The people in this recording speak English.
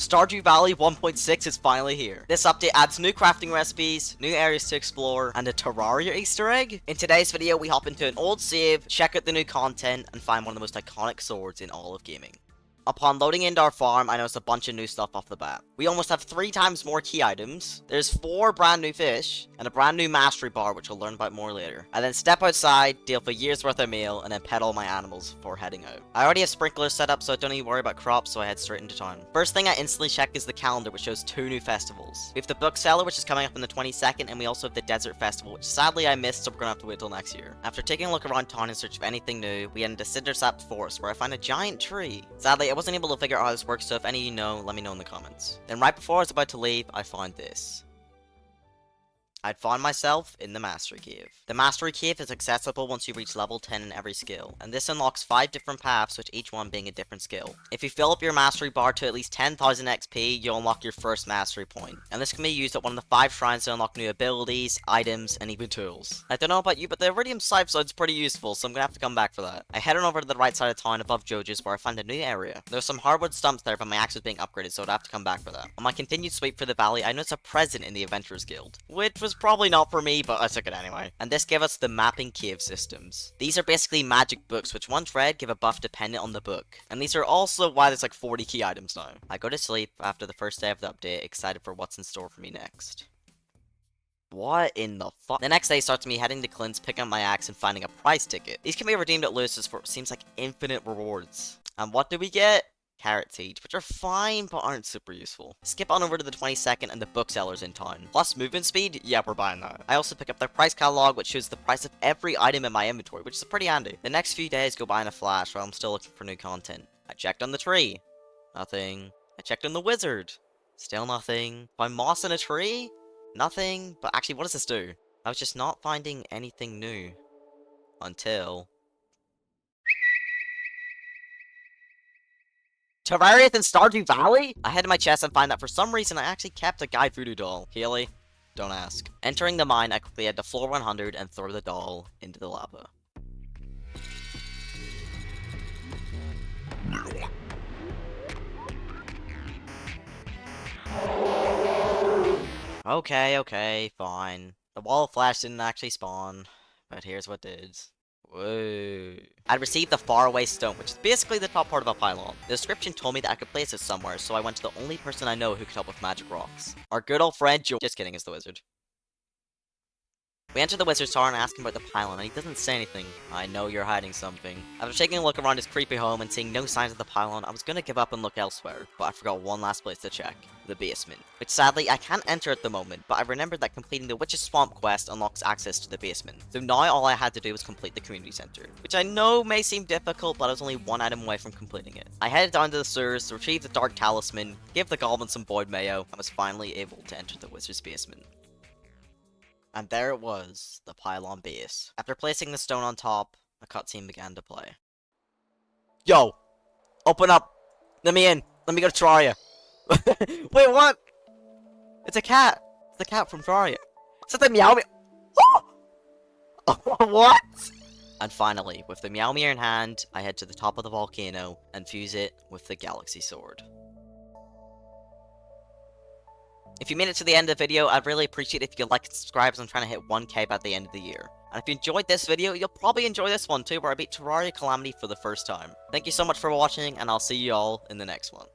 Stardew Valley 1.6 is finally here. This update adds new crafting recipes, new areas to explore, and a Terraria Easter egg. In today's video, we hop into an old save, check out the new content, and find one of the most iconic swords in all of gaming. Upon loading into our farm, I noticed a bunch of new stuff off the bat. We almost have 3 times more key items, there's 4 brand new fish, and a brand new mastery bar, which we'll learn about more later. I then step outside, deal for a year's worth of meal, and then pet all my animals before heading out. I already have sprinklers set up, so I don't need to worry about crops, so I head straight into town. First thing I instantly check is the calendar, which shows 2 new festivals. We have the bookseller, which is coming up on the 22nd, and we also have the desert festival, which sadly I missed, so we're gonna have to wait till next year. After taking a look around town in search of anything new, we head into Cindersap Forest, where I find a giant tree. Sadly, I wasn't able to figure out how this works, so if any of you know, let me know in the comments. Then right before I was about to leave, I found this. I'd found myself in the Mastery Cave. The Mastery Cave is accessible once you reach level 10 in every skill, and this unlocks 5 different paths, with each one being a different skill. If you fill up your Mastery bar to at least 10,000 XP, you'll unlock your first Mastery point, and this can be used at one of the 5 shrines to unlock new abilities, items, and even tools. I don't know about you, but the Iridium Scythe sounds pretty useful, so I'm gonna have to come back for that. I head on over to the right side of town above Jojo's, where I find a new area. There's some hardwood stumps there, but my axe is being upgraded, so I'd have to come back for that. On my continued sweep for the valley, I noticed a present in the Adventurers Guild, which was probably not for me, but I took it anyway. And this gave us the mapping cave systems. These are basically magic books, which once read give a buff dependent on the book. And these are also why there's like 40 key items now. I go to sleep after the first day of the update, excited for what's in store for me next. What in the fuck? The next day starts me heading to Clint's, picking up my axe, and finding a prize ticket. These can be redeemed at Lewis's for what seems like infinite rewards. And what do we get? Carrot seeds, which are fine, but aren't super useful. Skip on over to the 22nd and the bookseller's in town. Plus movement speed? Yeah, we're buying that. I also pick up their price catalog, which shows the price of every item in my inventory, which is pretty handy. The next few days go by in a flash while I'm still looking for new content. I checked on the tree. Nothing. I checked on the wizard. Still nothing. Found moss in a tree? Nothing. But actually, what does this do? I was just not finding anything new. Until... Terraria in Stardew Valley? I head to my chest and find that for some reason I actually kept a guy voodoo doll. Healy? Don't ask. Entering the mine, I quickly head to floor 100 and throw the doll into the lava. Okay, fine. The wall of flash didn't actually spawn, but here's what did. Whoa. I'd received the faraway stone, which is basically the top part of a pylon. The description told me that I could place it somewhere, so I went to the only person I know who could help with magic rocks. Our good old friend Joe. Just kidding, it's the wizard. We enter the wizard's tower and ask him about the pylon, and he doesn't say anything. I know you're hiding something. After taking a look around his creepy home and seeing no signs of the pylon, I was gonna give up and look elsewhere, but I forgot one last place to check. The basement. Which sadly, I can't enter at the moment, but I remembered that completing the Witch's Swamp quest unlocks access to the basement. So now all I had to do was complete the community center, which I know may seem difficult, but I was only 1 item away from completing it. I headed down to the sewers, retrieved the Dark Talisman, gave the goblin some void mayo, and was finally able to enter the wizard's basement. And there it was, the pylon base. After placing the stone on top, a cutscene began to play. Yo! Open up! Let me in! Let me go to Terraria! Wait, what? It's a cat! It's the cat from Terraria. Is that the MEOWMERE? What? And finally, with the MEOWMERE in hand, I head to the top of the volcano and fuse it with the Galaxy Sword. If you made it to the end of the video, I'd really appreciate it if you like and subscribe, as I'm trying to hit 1k by the end of the year. And if you enjoyed this video, you'll probably enjoy this one too, where I beat Terraria Calamity for the first time. Thank you so much for watching, and I'll see you all in the next one.